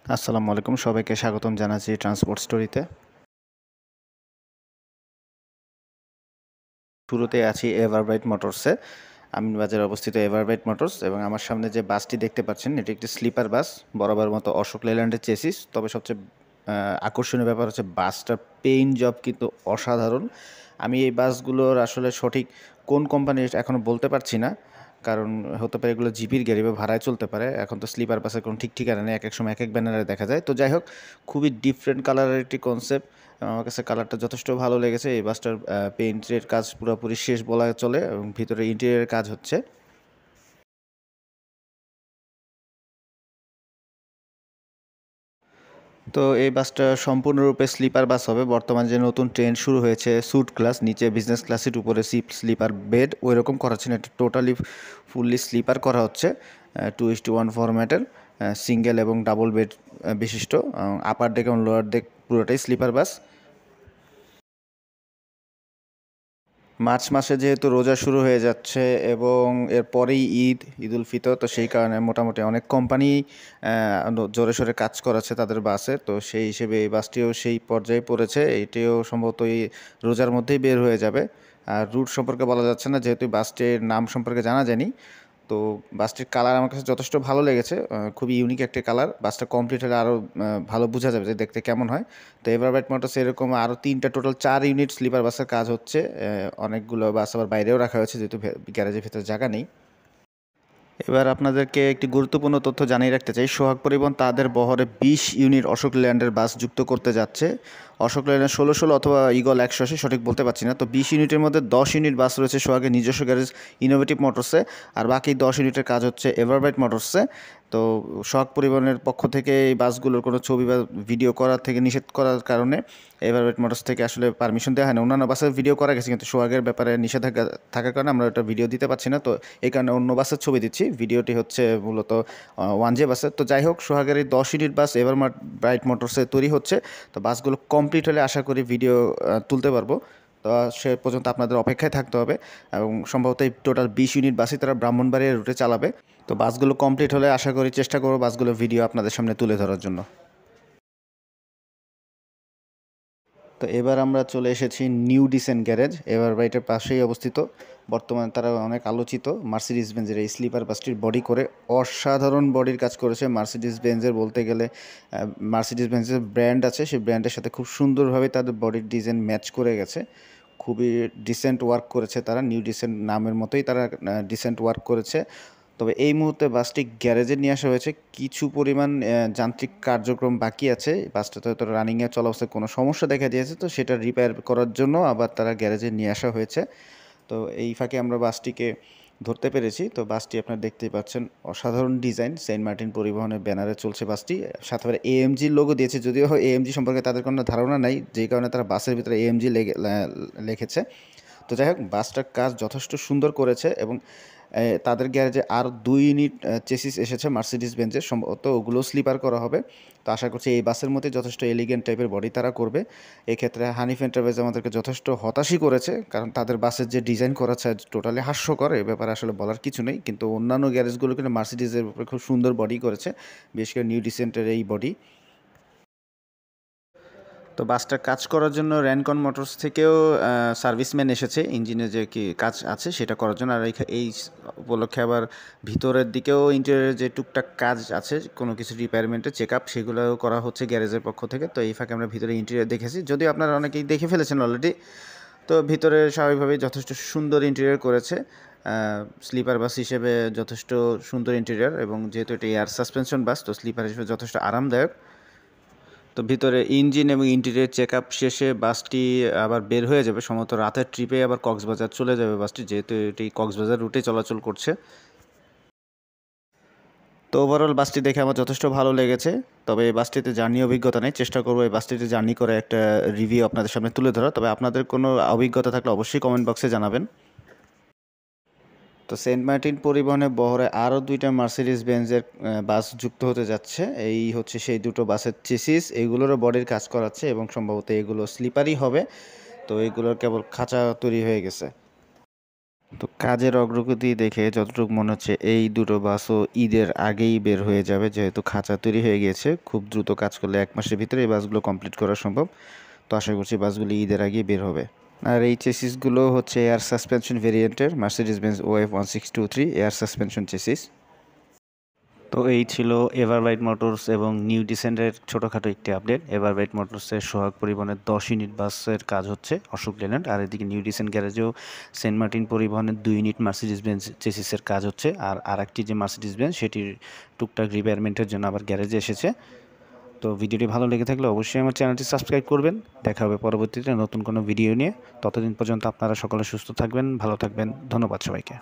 আসসালামু আলাইকুম, সবাইকে স্বাগতম জানাচ্ছি ট্রান্সপোর্ট স্টোরিতে। শুরুতে আছি এভারব্রাইট মোটরসে। আমিনবাজারে অবস্থিত এভারব্রাইট মোটরস, এবং আমার সামনে যে বাসটি দেখতে পাচ্ছেন এটি একটি স্লিপার বাস, বরাবর মতো অশোক লেল্যান্ডের চেসিস। তবে সবচেয়ে আকর্ষণীয় ব্যাপার হচ্ছে বাসটার পেইন্ট জব কিন্তু অসাধারণ। আমি এই বাসগুলোর আসলে সঠিক কোন কোম্পানির এখনও বলতে পারছি না, কারণ হতে পারে এগুলো জিপির গাড়ি বা ভাড়ায় চলতে পারে। এখন তো স্লিপার বাসের কোনো ঠিক ঠিকানা নেই, এক এক সময় এক এক ব্যানারে দেখা যায়। তো যাই হোক, খুবই ডিফারেন্ট কালারের একটি কনসেপ্ট। আমার কাছে কালারটা যথেষ্ট ভালো লেগেছে। এই বাসটার পেইন্টের কাজ পুরোপুরি শেষ বলা চলে, এবং ভিতরে ইন্টেরিয়রের কাজ হচ্ছে। তো এই বাসটা সম্পূর্ণরূপে স্লিপার বাস হবে। বর্তমানে যে নতুন ট্রেন্ড শুরু হয়েছে, স্যুট ক্লাস, নিচে বিজনেস ক্লাসের উপরে স্লিপার বেড, ওই রকম করা হচ্ছে না, এটা টোটালি ফুললি স্লিপার করা হচ্ছে। 2:1 ফরম্যাটের সিঙ্গেল এবং ডাবল বেড বিশিষ্ট। আপার ডেক এবং লোয়ার ডেক পুরোটাই স্লিপার বাস। মার্চ মাসে যেহেতু রোজা শুরু হয়ে যাচ্ছে এবং এরপরেই ঈদুল ফিতর, তো সেই কারণে মোটামুটি অনেক কোম্পানি জোরে সোরে কাজ করাচ্ছে তাদের বাসে। তো সেই হিসেবে এই বাসটিও সেই পর্যায়ে পড়েছে। এইটিও সম্ভবত এই রোজার মধ্যেই বের হয়ে যাবে। আর রুট সম্পর্কে বলা যাচ্ছে না, যেহেতু বাসটির নাম সম্পর্কে জানা যায়নি। তো বাসটির কালার আমার কাছে যথেষ্ট ভালো লেগেছে, খুবই ইউনিক একটি কালার। বাসটা কমপ্লিট হলে আরও ভালো বোঝা যাবে যে দেখতে কেমন হয়। তো এভারব্রাইট মোটরস এরকম আরও 3টা, টোটাল 4 ইউনিট স্লিপার বাসের কাজ হচ্ছে। অনেকগুলো বাস আবার বাইরেও রাখা হয়েছে, যেহেতু গ্যারেজের ভিতরে জায়গা নেই। এবার আপনাদেরকে একটি গুরুত্বপূর্ণ তথ্য জানিয়ে রাখতে চাই। সোহাগ পরিবহন তাদের বহরে 20 ইউনিট অশোক লেল্যান্ডের বাস যুক্ত করতে যাচ্ছে। অশোক লেল্যান্ড 16 অথবা ইগল 180, সঠিক বলতে পারছি না। তো 20 ইউনিটের মধ্যে 10 ইউনিট বাস রয়েছে সোহাগের নিজস্ব গ্যারেজ ইনোভেটিভ মোটরসে, আর বাকি 10 ইউনিটের কাজ হচ্ছে এভারব্রাইট মোটরসে। তো সোহাগ পরিবহনের পক্ষ থেকে এই বাসগুলোর কোনো ছবি বা ভিডিও করার থেকে নিষেধ করার কারণে এভারব্রাইট মোটরস থেকে আসলে পারমিশন দেওয়া হয় না। অন্যান্য বাসের ভিডিও করা গেছে, কিন্তু সোহাগের ব্যাপারে নিষেধাজ্ঞা থাকার কারণে আমরা ওটা ভিডিও দিতে পারছি না। তো এই কারণে অন্য বাসের ছবি দিচ্ছি। ভিডিওটি হচ্ছে মূলত 1J বাসের। তো যাই হোক, সোহাগের এই 10 ইউনিট বাস এভারব্রাইট মোটরসে তৈরি হচ্ছে। তো বাসগুলো কমপ্লিট হলে আশা করি ভিডিও তুলতে পারবো। তো সে পর্যন্ত আপনাদের অপেক্ষায় থাকতে হবে, এবং সম্ভবত এই টোটাল 20 ইউনিট বাসই তারা ব্রাহ্মণবাড়িয়া রুটে চালাবে। তো বাসগুলো কমপ্লিট হলে আশা করি চেষ্টা করবো বাসগুলো ভিডিও আপনাদের সামনে তুলে ধরার জন্য। তো এবার আমরা চলে এসেছি নিউ ডিসেন্ট গ্যারেজ, এভারব্রাইটের পাশেই অবস্থিত। বর্তমানে তারা অনেক আলোচিত মার্সিডিজ বেঞ্জের এই স্লিপার বাসটির বডি করে অসাধারণ বডির কাজ করেছে। মার্সিডিজ বেঞ্জের বলতে গেলে মার্সিডিজ বেঞ্জের ব্র্যান্ড আছে, সেই ব্র্যান্ডের সাথে খুব সুন্দরভাবে তাদের বডির ডিজাইন ম্যাচ করে গেছে। খুবই ডিসেন্ট ওয়ার্ক করেছে তারা, নিউ ডিসেন্ট নামের মতোই তারা ডিসেন্ট ওয়ার্ক করেছে। তবে এই মুহূর্তে বাসটি গ্যারেজে নিয়ে আসা হয়েছে। কিছু পরিমাণ যান্ত্রিক কার্যক্রম বাকি আছে। বাসটাতে হয়তো রানিংয়ে চলা অবস্থায় কোনো সমস্যা দেখা দিয়েছে, তো সেটা রিপেয়ার করার জন্য আবার তারা গ্যারেজে নিয়ে আসা হয়েছে। তো এই ফাঁকে আমরা বাসটিকে ধরতে পেরেছি। তো বাসটি আপনারা দেখতেই পাচ্ছেন, অসাধারণ ডিজাইন। সেন্ট মার্টিন পরিবহনের ব্যানারে চলছে বাসটি। সাথে আবার এএমজির লোগো দিয়েছে, যদিও এএমজি সম্পর্কে তাদের কোনো ধারণা নাই, যেই কারণে তারা বাসের ভিতরে এএমজি লিখেছে। তো যাই হোক, বাসটার কাজ যথেষ্ট সুন্দর করেছে, এবং তাদের গ্যারেজে আর 2 ইউনিট চেসিস এসেছে মার্সিডিজ বেঞ্জের, সম্ভবত ওগুলো স্লিপার করা হবে। তো আশা করছি এই বাসের মধ্যে যথেষ্ট এলিগেন্ট টাইপের বডি তারা করবে। এক্ষেত্রে হানিফ এন্টারপ্রাইজ আমাদেরকে যথেষ্ট হতাশই করেছে, কারণ তাদের বাসের যে ডিজাইন করেছে টোটালি হাস্যকর। এ ব্যাপারে আসলে বলার কিছু নেই, কিন্তু অন্যান্য গ্যারেজগুলো কিন্তু মার্সিডিজের উপরে খুব সুন্দর বডি করেছে, বিশেষ করে নিউ ডিসেন্টের এই বডি। তো বাসটার কাজ করার জন্য র্যানকন মোটরস থেকেও সার্ভিসম্যান এসেছে, ইঞ্জিনে যে কি কাজ আছে সেটা করার জন্য। আর এই উপলক্ষে আবার ভিতরের দিকেও ইন্টেরিয়রের যে টুকটাক কাজ আছে, কোনো কিছু রিপেয়ারমেন্টের চেক আপ, সেগুলোও করা হচ্ছে গ্যারেজের পক্ষ থেকে। তো এই ফাঁকে আমরা ভিতরে ইন্টেরিয়র দেখেছি, যদিও আপনারা অনেকেই দেখে ফেলেছেন অলরেডি। তো ভিতরে স্বাভাবিকভাবেই যথেষ্ট সুন্দর ইন্টেরিয়র করেছে। স্লিপার বাস হিসেবে যথেষ্ট সুন্দর ইন্টেরিয়র, এবং যেহেতু এটা এয়ার সাসপেনশন বাস, তো স্লিপার হিসেবে যথেষ্ট আরামদায়ক। তো ভিতরে ইঞ্জিন এবং ইন্টেরিয়র চেক আপ শেষে বাসটি আবার বের হয়ে যাবে। সম্ভবত রাতের ট্রিপে আবার কক্সবাজার চলে যাবে বাসটি, যেহেতু এটি কক্সবাজার রুটে চলাচল করছে। তো ওভারঅল বাসটি দেখে আমার যথেষ্ট ভালো লেগেছে। তবে এই বাসটিতে জার্নি অভিজ্ঞতা নেই, চেষ্টা করবো এই বাসটিতে জার্নি করে একটা রিভিউ আপনাদের সামনে তুলে ধরা। তবে আপনাদের কোনো অভিজ্ঞতা থাকলে অবশ্যই কমেন্ট বক্সে জানাবেন। তো সেন্ট মার্টিন পরিবহনের বহরে আরও 2টা মার্সিডিজ বেঞ্জের বাস যুক্ত হতে যাচ্ছে। এই হচ্ছে সেই দুটো বাসের চেসিস, এইগুলোরও বডির কাজ করাচ্ছে, এবং সম্ভবত এগুলো স্লিপারই হবে। তো এইগুলোর কেবল খাঁচা তৈরি হয়ে গেছে। তো কাজের অগ্রগতি দেখে যতটুকু মনে হচ্ছে এই দুটো বাসও ঈদের আগেই বের হয়ে যাবে, যেহেতু খাঁচা তৈরি হয়ে গিয়েছে। খুব দ্রুত কাজ করলে 1 মাসের ভিতরে এই বাসগুলো কমপ্লিট করা সম্ভব। তো আশা করছি বাসগুলি ঈদের আগেই বের হবে। আর এই চেসিসগুলো হচ্ছে এয়ার সাসপেনশন ভেরিয়েন্টের Mercedes Benz O F 1623 air suspension chassis. তো এই ছিল এভারবাইট মোটরস এবং নিউ ডিসেন্ডের ছোটোখাটো একটি আপডেট। এভারবাইট মোটরসের সোহাগ পরিবহনের 10 ইউনিট বাসের কাজ হচ্ছে অশোক লেল্যান্ড, আর এদিকে নিউ ডিসেন্ট গ্যারেজেও সেন্ট মার্টিন পরিবহনের 2 ইউনিট মার্সিডিজ বেঞ্জ চেসিসের কাজ হচ্ছে। আর একটি যে মার্সিডিজ বেঞ্জ সেটির টুকটাক রিপেয়ারমেন্টের জন্য আবার গ্যারেজে এসেছে। তো ভিডিওটি ভালো লেগে থাকলে অবশ্যই আমার চ্যানেলটি সাবস্ক্রাইব করবেন। দেখা হবে পরবর্তীতে নতুন কোনো ভিডিও নিয়ে। ততদিন পর্যন্ত আপনারা সকলে সুস্থ থাকবেন, ভালো থাকবেন। ধন্যবাদ সবাইকে।